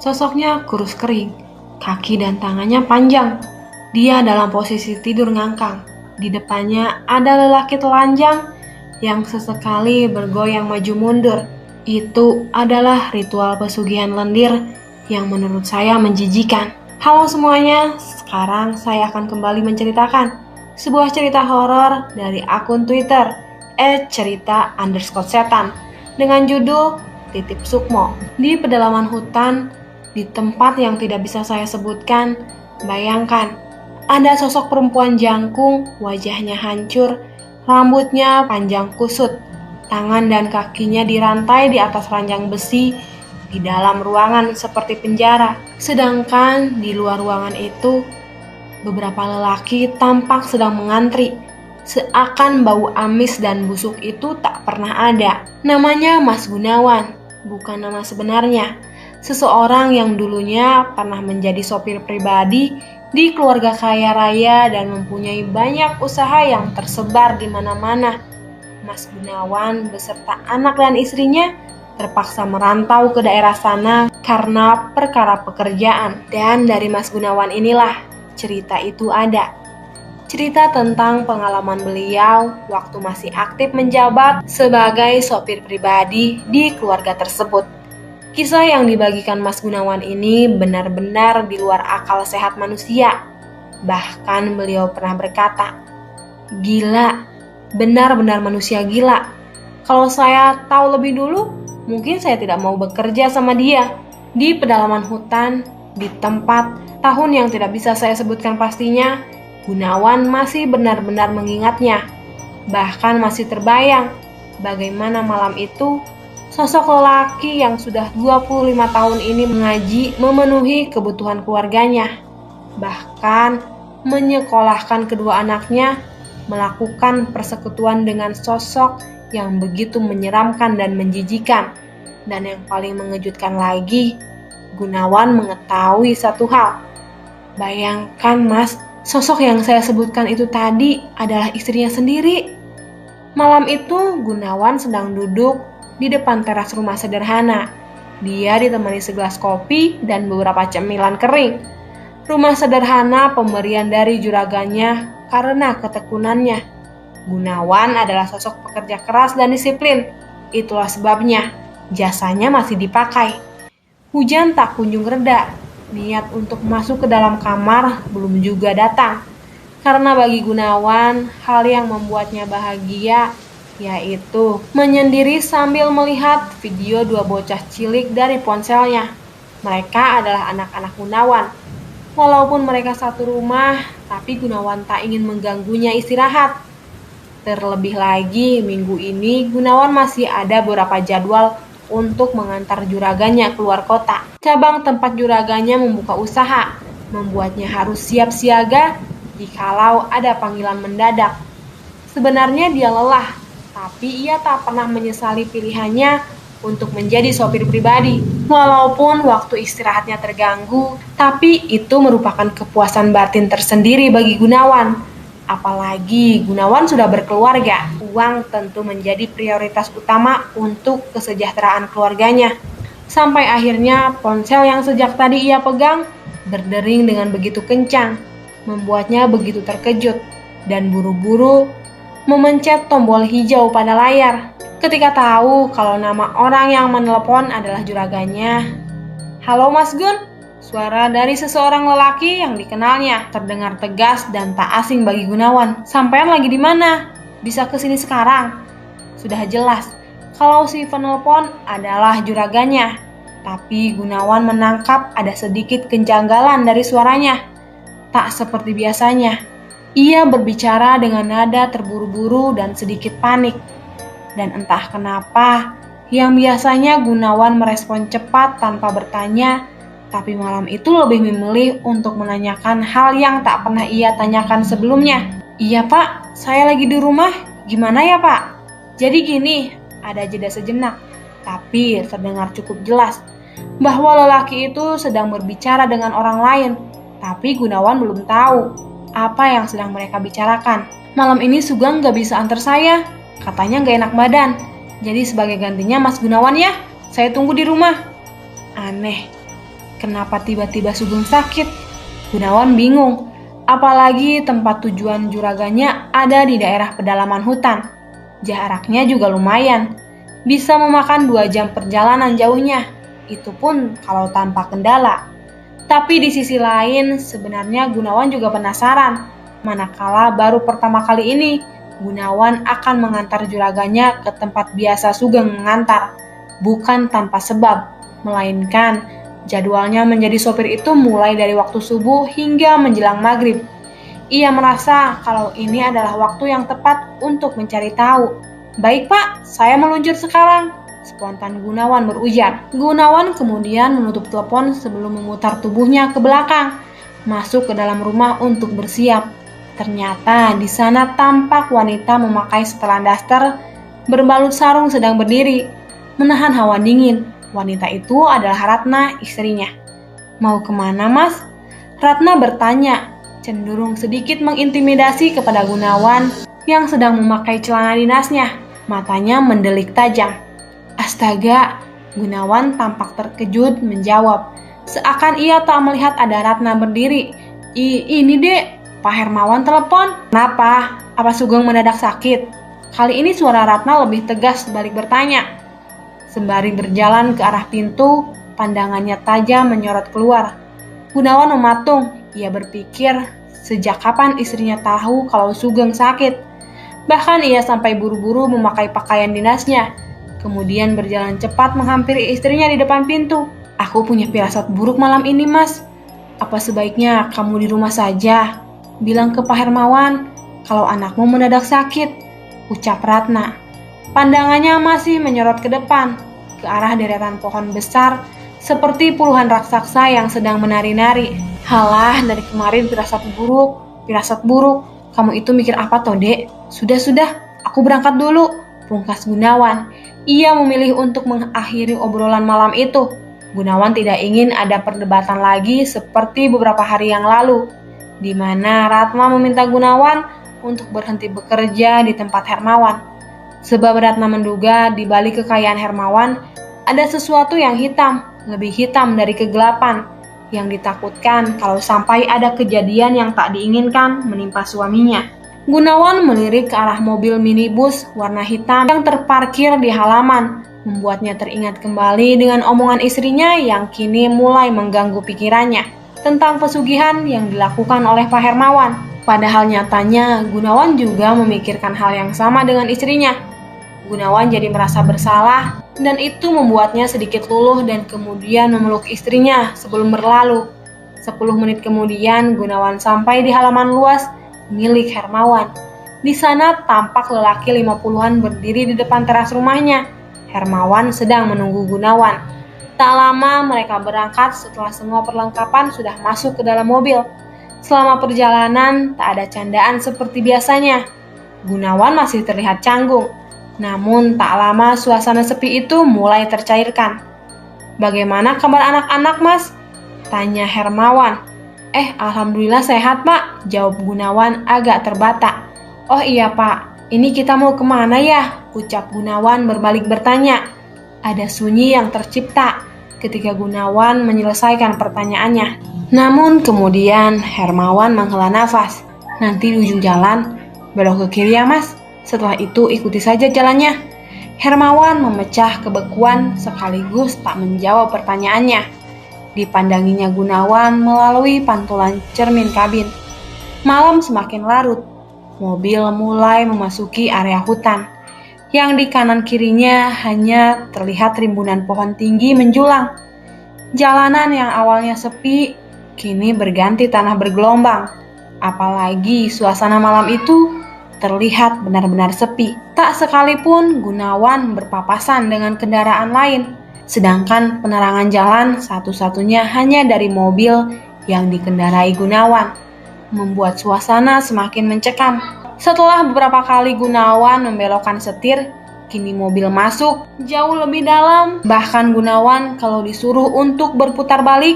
Sosoknya kurus kering, kaki dan tangannya panjang. Dia dalam posisi tidur ngangkang. Di depannya ada lelaki telanjang yang sesekali bergoyang maju mundur. Itu adalah ritual pesugihan lendir yang menurut saya menjijikan. Halo semuanya, sekarang saya akan kembali menceritakan sebuah cerita horor dari akun Twitter @cerita_setan dengan judul Titip Sukmo. Di pedalaman hutan, di tempat yang tidak bisa saya sebutkan, bayangkan ada sosok perempuan jangkung, wajahnya hancur, rambutnya panjang kusut, tangan dan kakinya dirantai di atas ranjang besi di dalam ruangan seperti penjara. Sedangkan di luar ruangan itu, beberapa lelaki tampak sedang mengantri, seakan bau amis dan busuk itu tak pernah ada. Namanya Mas Gunawan, bukan nama sebenarnya. Seseorang yang dulunya pernah menjadi sopir pribadi di keluarga kaya raya dan mempunyai banyak usaha yang tersebar di mana-mana. Mas Gunawan beserta anak dan istrinya terpaksa merantau ke daerah sana karena perkara pekerjaan. Dan dari Mas Gunawan inilah cerita itu ada. Cerita tentang pengalaman beliau waktu masih aktif menjabat sebagai sopir pribadi di keluarga tersebut. Kisah yang dibagikan Mas Gunawan ini benar-benar di luar akal sehat manusia. Bahkan beliau pernah berkata, "Gila, benar-benar manusia gila. Kalau saya tahu lebih dulu, mungkin saya tidak mau bekerja sama dia." Di pedalaman hutan, di tempat tahun yang tidak bisa saya sebutkan pastinya, Gunawan masih benar-benar mengingatnya. Bahkan masih terbayang bagaimana malam itu sosok lelaki yang sudah 25 tahun ini mengaji memenuhi kebutuhan keluarganya. Bahkan menyekolahkan kedua anaknya, melakukan persekutuan dengan sosok yang begitu menyeramkan dan menjijikan. Dan yang paling mengejutkan lagi, Gunawan mengetahui satu hal. Bayangkan Mas, sosok yang saya sebutkan itu tadi adalah istrinya sendiri. Malam itu Gunawan sedang duduk di depan teras rumah sederhana. Dia ditemani segelas kopi dan beberapa cemilan kering. Rumah sederhana pemberian dari juraganya karena ketekunannya. Gunawan adalah sosok pekerja keras dan disiplin. Itulah sebabnya jasanya masih dipakai. Hujan tak kunjung reda. Niat untuk masuk ke dalam kamar belum juga datang. Karena bagi Gunawan, hal yang membuatnya bahagia yaitu menyendiri sambil melihat video dua bocah cilik dari ponselnya. Mereka adalah anak-anak Gunawan. Walaupun mereka satu rumah, tapi Gunawan tak ingin mengganggunya istirahat. Terlebih lagi, minggu ini Gunawan masih ada beberapa jadwal untuk mengantar juraganya keluar kota. Cabang tempat juraganya membuka usaha, membuatnya harus siap siaga jikalau ada panggilan mendadak. Sebenarnya dia lelah, tapi ia tak pernah menyesali pilihannya untuk menjadi sopir pribadi. Walaupun waktu istirahatnya terganggu, tapi itu merupakan kepuasan batin tersendiri bagi Gunawan. Apalagi Gunawan sudah berkeluarga, uang tentu menjadi prioritas utama untuk kesejahteraan keluarganya. Sampai akhirnya ponsel yang sejak tadi ia pegang berdering dengan begitu kencang, membuatnya begitu terkejut dan buru-buru memencet tombol hijau pada layar. Ketika tahu kalau nama orang yang menelepon adalah juraganya. "Halo Mas Gun," suara dari seseorang lelaki yang dikenalnya terdengar tegas dan tak asing bagi Gunawan. "Sampean lagi di mana? Bisa kesini sekarang?" Sudah jelas kalau si penelpon adalah juraganya. Tapi Gunawan menangkap ada sedikit kejanggalan dari suaranya. Tak seperti biasanya. Ia berbicara dengan nada terburu-buru dan sedikit panik. Dan entah kenapa, yang biasanya Gunawan merespon cepat tanpa bertanya, tapi malam itu lebih memilih untuk menanyakan hal yang tak pernah ia tanyakan sebelumnya. "Iya Pak, saya lagi di rumah. Gimana ya Pak?" Jadi gini, ada jeda sejenak, tapi terdengar cukup jelas bahwa lelaki itu sedang berbicara dengan orang lain, tapi Gunawan belum tahu apa yang sedang mereka bicarakan. "Malam ini Sugeng gak bisa antar saya, katanya gak enak badan. Jadi sebagai gantinya Mas Gunawan ya, saya tunggu di rumah." Aneh, kenapa tiba-tiba Sugeng sakit? Gunawan bingung, apalagi tempat tujuan juraganya ada di daerah pedalaman hutan. Jaraknya juga lumayan, bisa memakan 2 jam perjalanan jauhnya, itu pun kalau tanpa kendala. Tapi di sisi lain, sebenarnya Gunawan juga penasaran, manakala baru pertama kali ini Gunawan akan mengantar juraganya ke tempat biasa Sugeng mengantar, bukan tanpa sebab, melainkan jadwalnya menjadi sopir itu mulai dari waktu subuh hingga menjelang maghrib. Ia merasa kalau ini adalah waktu yang tepat untuk mencari tahu. "Baik Pak, saya meluncur sekarang," spontan Gunawan berujar. Gunawan kemudian menutup telepon sebelum memutar tubuhnya ke belakang, masuk ke dalam rumah untuk bersiap. Ternyata di sana tampak wanita memakai setelan daster, berbalut sarung sedang berdiri, menahan hawa dingin. Wanita itu adalah Ratna, istrinya. "Mau kemana, Mas?" Ratna bertanya, cenderung sedikit mengintimidasi kepada Gunawan yang sedang memakai celana dinasnya. Matanya mendelik tajam. "Astaga," Gunawan tampak terkejut menjawab, seakan ia tak melihat ada Ratna berdiri. Ini dek, Pak Hermawan telepon." "Kenapa? Apa Sugeng mendadak sakit?" Kali ini suara Ratna lebih tegas balik bertanya. Sembari berjalan ke arah pintu, pandangannya tajam menyorot keluar. Gunawan mematung, ia berpikir sejak kapan istrinya tahu kalau Sugeng sakit. Bahkan ia sampai buru-buru memakai pakaian dinasnya, kemudian berjalan cepat menghampiri istrinya di depan pintu. "Aku punya firasat buruk malam ini, Mas. Apa sebaiknya kamu di rumah saja? Bilang ke Pak Hermawan kalau anakmu mendadak sakit," ucap Ratna. Pandangannya masih menyorot ke depan, ke arah deretan pohon besar, seperti puluhan raksasa yang sedang menari-nari. "Halah, dari kemarin firasat buruk. Kamu itu mikir apa toh, Dek? Sudah, aku berangkat dulu," pungkas Gunawan. Ia memilih untuk mengakhiri obrolan malam itu. Gunawan tidak ingin ada perdebatan lagi seperti beberapa hari yang lalu, di mana Ratna meminta Gunawan untuk berhenti bekerja di tempat Hermawan. Sebab Ratna menduga di balik kekayaan Hermawan ada sesuatu yang hitam, lebih hitam dari kegelapan, yang ditakutkan kalau sampai ada kejadian yang tak diinginkan menimpa suaminya. Gunawan melirik ke arah mobil minibus warna hitam yang terparkir di halaman, membuatnya teringat kembali dengan omongan istrinya yang kini mulai mengganggu pikirannya tentang pesugihan yang dilakukan oleh Pak Hermawan. Padahal nyatanya Gunawan juga memikirkan hal yang sama dengan istrinya. Gunawan jadi merasa bersalah dan itu membuatnya sedikit luluh dan kemudian memeluk istrinya sebelum berlalu. 10 menit kemudian Gunawan sampai di halaman luas milik Hermawan. Di sana tampak lelaki 50-an berdiri di depan teras rumahnya. Hermawan sedang menunggu Gunawan. Tak lama mereka berangkat setelah semua perlengkapan sudah masuk ke dalam mobil. Selama perjalanan tak ada candaan seperti biasanya. Gunawan masih terlihat canggung. Namun tak lama suasana sepi itu mulai tercairkan. "Bagaimana kabar anak-anak, Mas?" tanya Hermawan. Alhamdulillah sehat, Pak," jawab Gunawan agak terbata. "Oh iya, Pak, ini kita mau kemana ya?" ucap Gunawan berbalik bertanya. Ada sunyi yang tercipta ketika Gunawan menyelesaikan pertanyaannya. Namun kemudian Hermawan menghela nafas. "Nanti di ujung jalan, belok ke kiri ya, Mas. Setelah itu ikuti saja jalannya." Hermawan memecah kebekuan sekaligus tak menjawab pertanyaannya. Dipandanginya Gunawan melalui pantulan cermin kabin. Malam semakin larut. Mobil mulai memasuki area hutan. Yang di kanan kirinya hanya terlihat rimbunan pohon tinggi menjulang. Jalanan yang awalnya sepi kini berganti tanah bergelombang. Apalagi suasana malam itu terlihat benar-benar sepi. Tak sekalipun Gunawan berpapasan dengan kendaraan lain, sedangkan penerangan jalan satu-satunya hanya dari mobil yang dikendarai Gunawan, membuat suasana semakin mencekam. Setelah beberapa kali Gunawan membelokkan setir, kini mobil masuk jauh lebih dalam. Bahkan Gunawan kalau disuruh untuk berputar balik,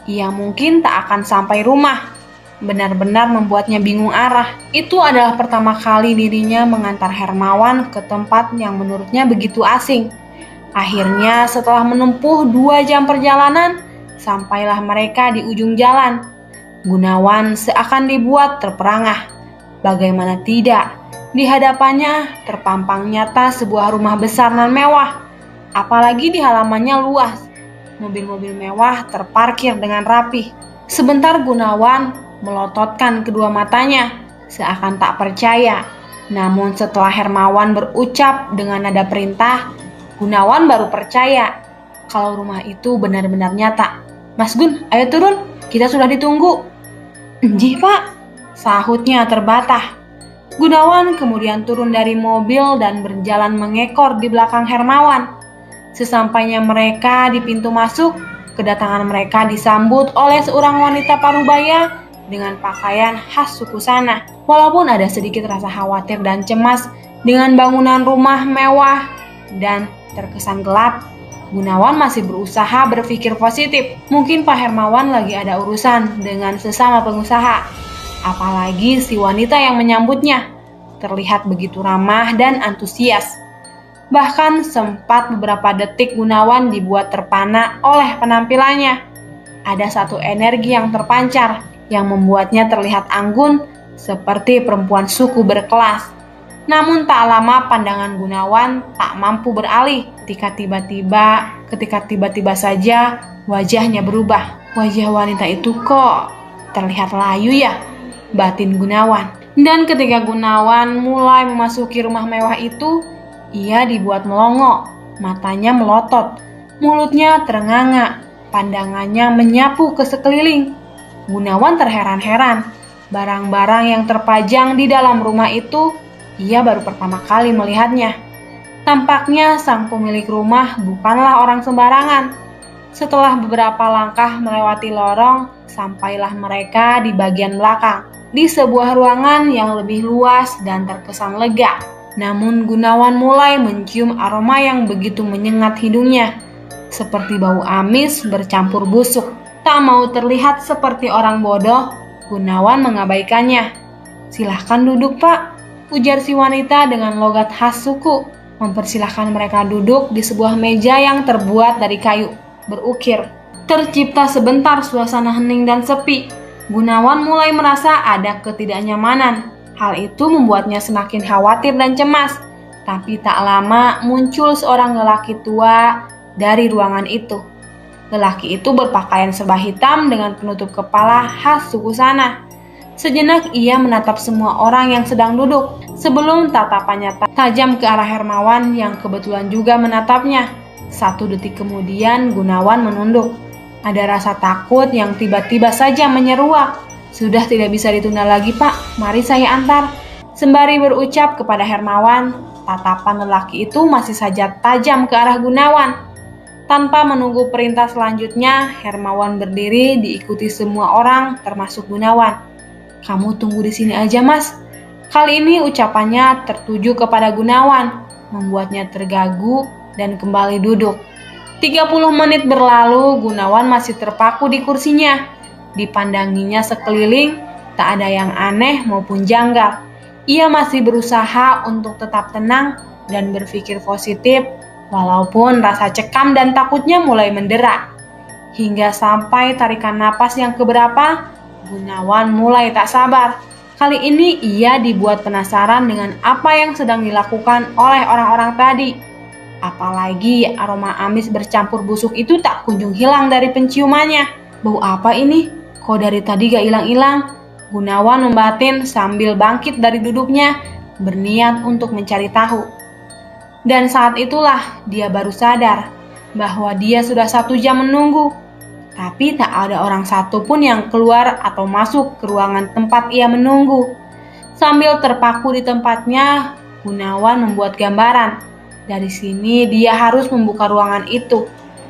ia mungkin tak akan sampai rumah. Benar-benar membuatnya bingung arah. Itu adalah pertama kali dirinya mengantar Hermawan ke tempat yang menurutnya begitu asing. Akhirnya setelah menempuh 2 jam perjalanan, Sampailah mereka di ujung jalan. Gunawan seakan dibuat terperangah. Bagaimana tidak, di hadapannya terpampang nyata sebuah rumah besar dan mewah. Apalagi di halamannya luas. Mobil-mobil mewah terparkir dengan rapi. Sebentar Gunawan melototkan kedua matanya, seakan tak percaya. Namun setelah Hermawan berucap dengan nada perintah, Gunawan baru percaya kalau rumah itu benar-benar nyata. "Mas Gun, ayo turun, kita sudah ditunggu." "Enjih Pak," sahutnya terbatah. Gunawan kemudian turun dari mobil dan berjalan mengekor di belakang Hermawan. Sesampainya mereka di pintu masuk, kedatangan mereka disambut oleh seorang wanita parubaya dengan pakaian khas suku sana. Walaupun ada sedikit rasa khawatir dan cemas dengan bangunan rumah mewah dan terkesan gelap, Gunawan masih berusaha berpikir positif. Mungkin Pak Hermawan lagi ada urusan dengan sesama pengusaha. Apalagi si wanita yang menyambutnya terlihat begitu ramah dan antusias. Bahkan sempat beberapa detik Gunawan dibuat terpana oleh penampilannya. Ada satu energi yang terpancar yang membuatnya terlihat anggun seperti perempuan suku berkelas. Namun tak lama pandangan Gunawan tak mampu beralih ketika tiba-tiba saja wajahnya berubah. Wajah wanita itu kok terlihat layu ya, batin Gunawan. Dan ketika Gunawan mulai memasuki rumah mewah itu, ia dibuat melongo, matanya melotot, mulutnya terenganga, pandangannya menyapu ke sekeliling. Gunawan terheran-heran, barang-barang yang terpajang di dalam rumah itu ia baru pertama kali melihatnya. Tampaknya sang pemilik rumah bukanlah orang sembarangan. Setelah beberapa langkah melewati lorong, sampailah mereka di bagian belakang, di sebuah ruangan yang lebih luas dan terkesan lega. Namun Gunawan mulai mencium aroma yang begitu menyengat hidungnya, seperti bau amis bercampur busuk. Tak mau terlihat seperti orang bodoh, Gunawan mengabaikannya. "Silahkan duduk Pak," ujar si wanita dengan logat khas suku, mempersilahkan mereka duduk di sebuah meja yang terbuat dari kayu berukir. Tercipta sebentar suasana hening dan sepi. Gunawan mulai merasa ada ketidaknyamanan. Hal itu membuatnya semakin khawatir dan cemas. Tapi tak lama muncul seorang lelaki tua dari ruangan itu. Lelaki itu berpakaian serba hitam dengan penutup kepala khas suku sana. Sejenak ia menatap semua orang yang sedang duduk, sebelum tatapannya tajam ke arah Hermawan yang kebetulan juga menatapnya. 1 detik kemudian Gunawan menunduk. Ada rasa takut yang tiba-tiba saja menyeruak. "Sudah tidak bisa ditunda lagi Pak, mari saya antar." Sembari berucap kepada Hermawan, tatapan lelaki itu masih saja tajam ke arah Gunawan. Tanpa menunggu perintah selanjutnya, Hermawan berdiri diikuti semua orang termasuk Gunawan. "Kamu tunggu di sini aja Mas." Kali ini ucapannya tertuju kepada Gunawan, membuatnya terganggu dan kembali duduk. 30 menit berlalu, Gunawan masih terpaku di kursinya. Dipandanginya sekeliling, tak ada yang aneh maupun janggal. Ia masih berusaha untuk tetap tenang dan berpikir positif, walaupun rasa cekam dan takutnya mulai mendera. Hingga sampai tarikan napas yang keberapa, Gunawan mulai tak sabar. Kali ini ia dibuat penasaran dengan apa yang sedang dilakukan oleh orang-orang tadi. Apalagi aroma amis bercampur busuk itu tak kunjung hilang dari penciumannya. "Bau apa ini? Kok dari tadi gak hilang-hilang?" Gunawan membatin sambil bangkit dari duduknya, berniat untuk mencari tahu. Dan saat itulah dia baru sadar bahwa dia sudah 1 jam menunggu. Tapi tak ada orang satu pun yang keluar atau masuk ke ruangan tempat ia menunggu. Sambil terpaku di tempatnya, Gunawan membuat gambaran. Dari sini dia harus membuka ruangan itu.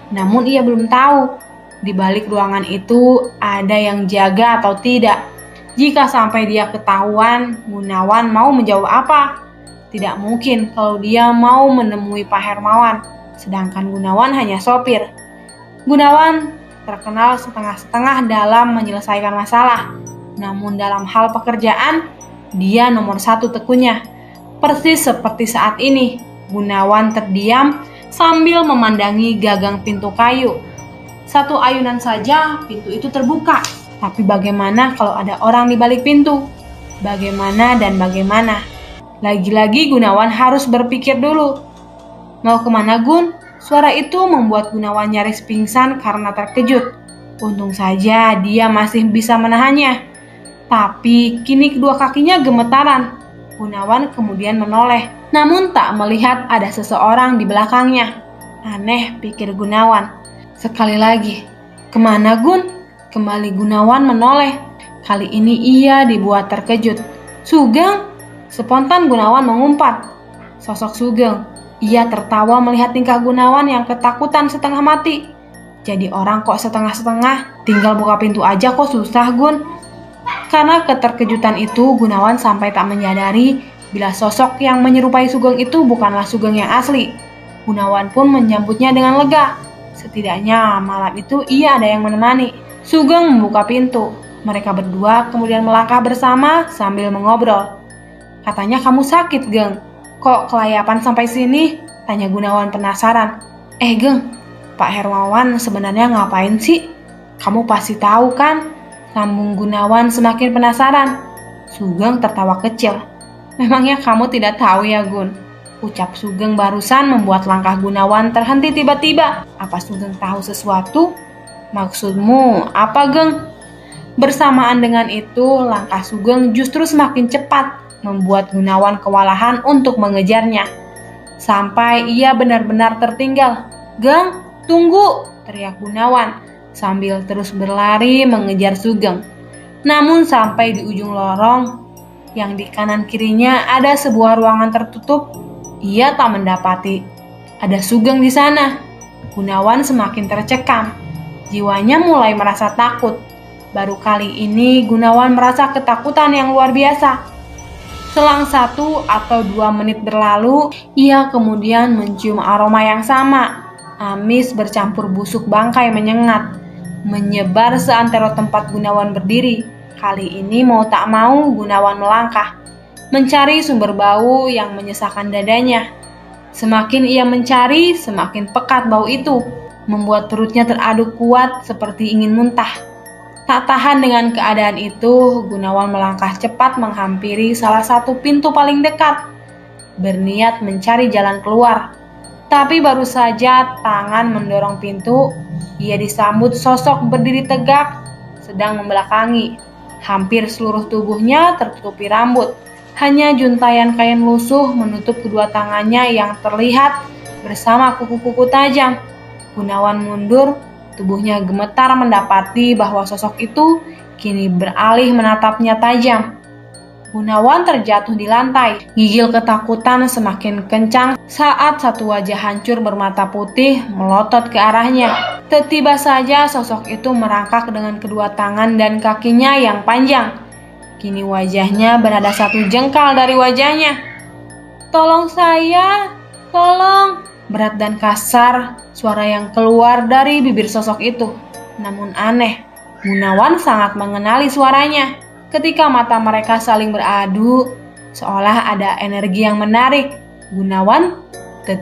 Namun ia belum tahu di balik ruangan itu ada yang jaga atau tidak. Jika sampai dia ketahuan, Gunawan mau menjawab apa? Tidak mungkin kalau dia mau menemui Pak Hermawan, sedangkan Gunawan hanya sopir. Gunawan terkenal setengah-setengah dalam menyelesaikan masalah. Namun dalam hal pekerjaan, dia nomor 1 tekunnya. Persis seperti saat ini, Gunawan terdiam sambil memandangi gagang pintu kayu. Satu ayunan saja pintu itu terbuka. Tapi bagaimana kalau ada orang di balik pintu? Bagaimana dan bagaimana? Lagi-lagi Gunawan harus berpikir dulu. Mau kemana, Gun? Suara itu membuat Gunawan nyaris pingsan karena terkejut. Untung saja dia masih bisa menahannya. Tapi kini kedua kakinya gemetaran. Gunawan kemudian menoleh, namun tak melihat ada seseorang di belakangnya. Aneh, pikir Gunawan. Sekali lagi, kemana, Gun? Kembali Gunawan menoleh. Kali ini ia dibuat terkejut. Sugeng! Spontan Gunawan mengumpat. Sosok Sugeng. Ia tertawa melihat tingkah Gunawan yang ketakutan setengah mati. Jadi orang kok setengah-setengah, tinggal buka pintu aja kok susah, Gun. Karena keterkejutan itu, Gunawan sampai tak menyadari bila sosok yang menyerupai Sugeng itu bukanlah Sugeng yang asli. Gunawan pun menyambutnya dengan lega. Setidaknya malam itu ia ada yang menemani. Sugeng membuka pintu. Mereka berdua kemudian melangkah bersama sambil mengobrol. Katanya kamu sakit, Geng. Kok kelayapan sampai sini? Tanya Gunawan penasaran. Geng, Pak Hermawan sebenarnya ngapain sih? Kamu pasti tahu kan? Sambung Gunawan semakin penasaran. Sugeng tertawa kecil. Memangnya kamu tidak tahu ya, Gun? Ucap Sugeng barusan membuat langkah Gunawan terhenti tiba-tiba. Apa Sugeng tahu sesuatu? Maksudmu apa, Geng? Bersamaan dengan itu, langkah Sugeng justru semakin cepat, membuat Gunawan kewalahan untuk mengejarnya. Sampai ia benar-benar tertinggal. Geng, tunggu! Teriak Gunawan sambil terus berlari mengejar Sugeng. Namun sampai di ujung lorong yang di kanan kirinya ada sebuah ruangan tertutup, ia tak mendapati ada Sugeng di sana. Gunawan semakin tercekam. Jiwanya mulai merasa takut. Baru kali ini Gunawan merasa ketakutan yang luar biasa. Selang 1 atau 2 menit berlalu, ia kemudian mencium aroma yang sama. Amis bercampur busuk bangkai menyengat, menyebar seantero tempat Gunawan berdiri. Kali ini mau tak mau Gunawan melangkah, mencari sumber bau yang menyesakkan dadanya. Semakin ia mencari, semakin pekat bau itu, membuat perutnya teraduk kuat seperti ingin muntah. Tak tahan dengan keadaan itu, Gunawan melangkah cepat menghampiri salah satu pintu paling dekat, berniat mencari jalan keluar. Tapi baru saja tangan mendorong pintu, ia disambut sosok berdiri tegak, sedang membelakangi. Hampir seluruh tubuhnya tertutupi rambut. Hanya juntayan kain lusuh menutup kedua tangannya yang terlihat bersama kuku-kuku tajam. Gunawan mundur. Tubuhnya gemetar mendapati bahwa sosok itu kini beralih menatapnya tajam. Gunawan terjatuh di lantai. Gigil ketakutan semakin kencang saat satu wajah hancur bermata putih melotot ke arahnya. Tiba saja sosok itu merangkak dengan kedua tangan dan kakinya yang panjang. Kini wajahnya berada 1 jengkal dari wajahnya. Tolong saya, tolong! Berat dan kasar suara yang keluar dari bibir sosok itu. Namun aneh, Gunawan sangat mengenali suaranya. Ketika mata mereka saling beradu, seolah ada energi yang menarik. Gunawan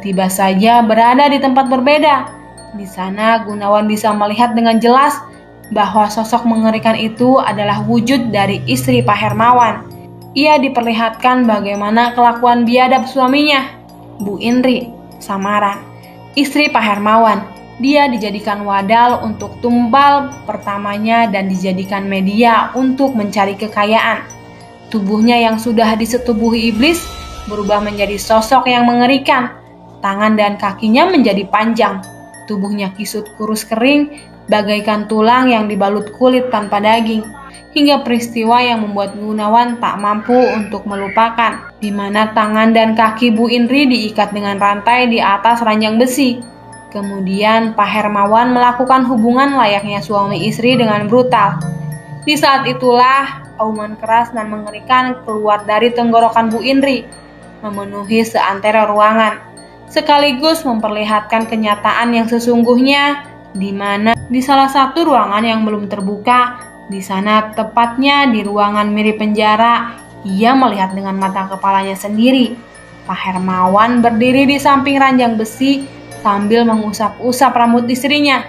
tiba saja berada di tempat berbeda. Di sana Gunawan bisa melihat dengan jelas bahwa sosok mengerikan itu adalah wujud dari istri Pak Hermawan. Ia diperlihatkan bagaimana kelakuan biadab suaminya, Bu Indri Samaran, istri Pak Hermawan. Dia dijadikan wadal untuk tumbal pertamanya dan dijadikan media untuk mencari kekayaan. Tubuhnya yang sudah disetubuhi iblis berubah menjadi sosok yang mengerikan. Tangan dan kakinya menjadi panjang. Tubuhnya kisut kurus kering, bagaikan tulang yang dibalut kulit tanpa daging. Hingga peristiwa yang membuat Gunawan tak mampu untuk melupakan, di mana tangan dan kaki Bu Indri diikat dengan rantai di atas ranjang besi. Kemudian Pak Hermawan melakukan hubungan layaknya suami istri dengan brutal. Di saat itulah auman keras dan mengerikan keluar dari tenggorokan Bu Indri, memenuhi seantero ruangan, sekaligus memperlihatkan kenyataan yang sesungguhnya, di mana di salah satu ruangan yang belum terbuka, di sana tepatnya di ruangan mirip penjara, ia melihat dengan mata kepalanya sendiri. Pak Hermawan berdiri di samping ranjang besi sambil mengusap-usap rambut istrinya.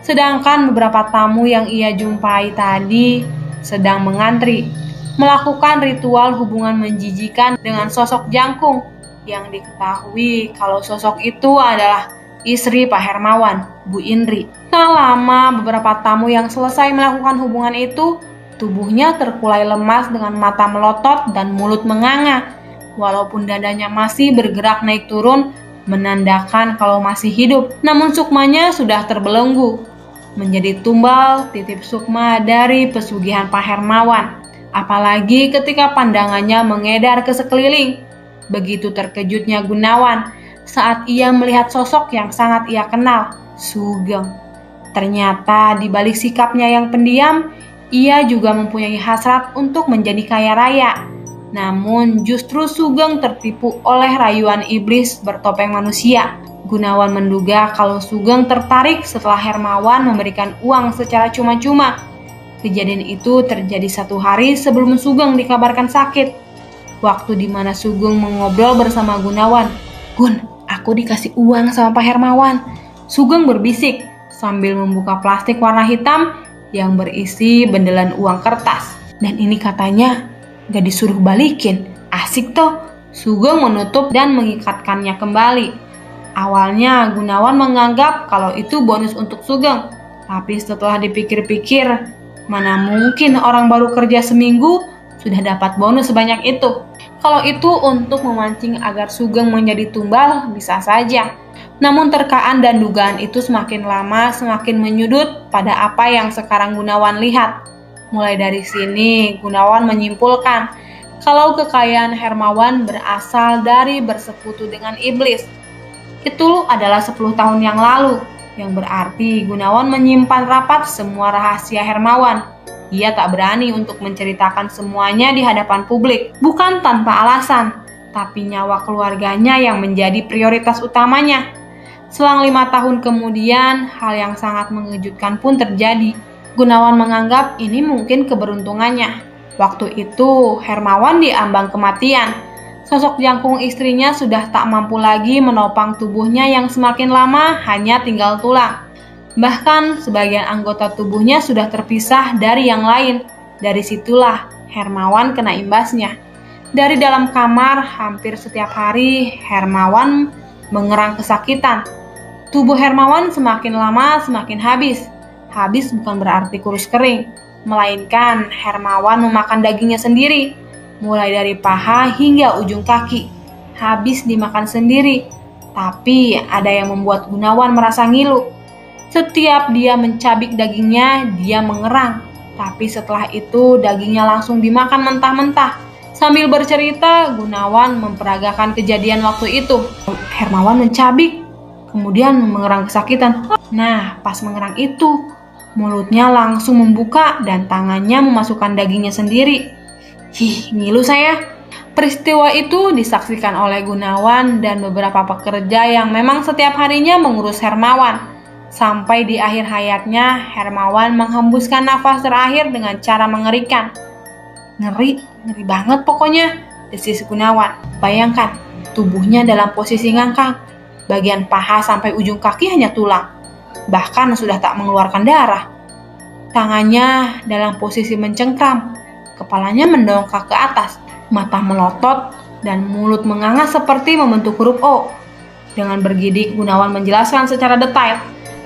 Sedangkan beberapa tamu yang ia jumpai tadi sedang mengantri, melakukan ritual hubungan menjijikan dengan sosok Jangkung yang diketahui kalau sosok itu adalah istri Pak Hermawan, Bu Indri. Tak lama beberapa tamu yang selesai melakukan hubungan itu, tubuhnya terkulai lemas dengan mata melotot dan mulut menganga. Walaupun dadanya masih bergerak naik turun, menandakan kalau masih hidup, namun sukmanya sudah terbelenggu. Menjadi tumbal titip sukma dari pesugihan Pak Hermawan. Apalagi ketika pandangannya mengedar ke sekeliling. Begitu terkejutnya Gunawan saat ia melihat sosok yang sangat ia kenal, Sugeng. Ternyata di balik sikapnya yang pendiam, ia juga mempunyai hasrat untuk menjadi kaya raya. Namun justru Sugeng tertipu oleh rayuan iblis bertopeng manusia. Gunawan menduga kalau Sugeng tertarik setelah Hermawan memberikan uang secara cuma-cuma. Kejadian itu terjadi 1 hari sebelum Sugeng dikabarkan sakit. Waktu di mana Sugeng mengobrol bersama Gunawan. "Gun, aku dikasih uang sama Pak Hermawan," Sugeng berbisik sambil membuka plastik warna hitam yang berisi bendelan uang kertas. "Dan ini katanya gak disuruh balikin. Asik toh." Sugeng menutup dan mengikatkannya kembali. Awalnya Gunawan menganggap kalau itu bonus untuk Sugeng. Tapi setelah dipikir-pikir, mana mungkin orang baru kerja seminggu sudah dapat bonus sebanyak itu. Kalau itu untuk memancing agar Sugeng menjadi tumbal, bisa saja. Namun terkaan dan dugaan itu semakin lama semakin menyudut pada apa yang sekarang Gunawan lihat. Mulai dari sini, Gunawan menyimpulkan kalau kekayaan Hermawan berasal dari bersekutu dengan iblis. Itu adalah 10 tahun yang lalu, yang berarti Gunawan menyimpan rapat semua rahasia Hermawan. Ia tak berani untuk menceritakan semuanya di hadapan publik, bukan tanpa alasan, tapi nyawa keluarganya yang menjadi prioritas utamanya. Selang 5 tahun kemudian, hal yang sangat mengejutkan pun terjadi. Gunawan menganggap ini mungkin keberuntungannya. Waktu itu, Hermawan diambang kematian. Sosok Jangkung istrinya sudah tak mampu lagi menopang tubuhnya yang semakin lama hanya tinggal tulang. Bahkan sebagian anggota tubuhnya sudah terpisah dari yang lain. Dari situlah Hermawan kena imbasnya. Dari dalam kamar, hampir setiap hari Hermawan mengerang kesakitan. Tubuh Hermawan semakin lama semakin habis. Habis bukan berarti kurus kering, melainkan Hermawan memakan dagingnya sendiri, mulai dari paha hingga ujung kaki. Habis dimakan sendiri, tapi ada yang membuat Gunawan merasa ngilu. Setiap dia mencabik dagingnya, dia mengerang. Tapi setelah itu dagingnya langsung dimakan mentah-mentah. Sambil bercerita, Gunawan memperagakan kejadian waktu itu. Hermawan mencabik, kemudian mengerang kesakitan. Nah, pas mengerang itu, mulutnya langsung membuka dan tangannya memasukkan dagingnya sendiri. Ngilu saya. Peristiwa itu disaksikan oleh Gunawan dan beberapa pekerja yang memang setiap harinya mengurus Hermawan. Sampai di akhir hayatnya, Hermawan menghembuskan nafas terakhir dengan cara mengerikan. Ngeri banget pokoknya, desis Gunawan. Bayangkan, tubuhnya dalam posisi ngangkang. Bagian paha sampai ujung kaki hanya tulang. Bahkan sudah tak mengeluarkan darah. Tangannya dalam posisi mencengkram. Kepalanya mendongak ke atas. Mata melotot dan mulut menganga seperti membentuk huruf O. Dengan bergidik, Gunawan menjelaskan secara detail.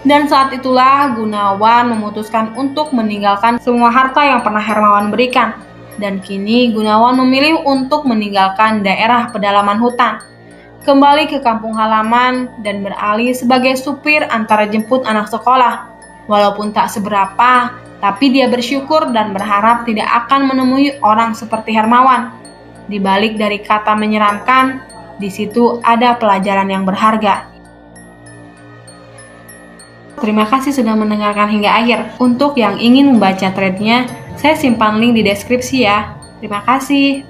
Dan saat itulah Gunawan memutuskan untuk meninggalkan semua harta yang pernah Hermawan berikan. Dan kini Gunawan memilih untuk meninggalkan daerah pedalaman hutan, kembali ke kampung halaman dan beralih sebagai supir antara jemput anak sekolah. Walaupun tak seberapa, tapi dia bersyukur dan berharap tidak akan menemui orang seperti Hermawan. Di balik dari kata menyeramkan, di situ ada pelajaran yang berharga. Terima kasih sudah mendengarkan hingga akhir. Untuk yang ingin membaca thread-nya, saya simpan link di deskripsi ya. Terima kasih.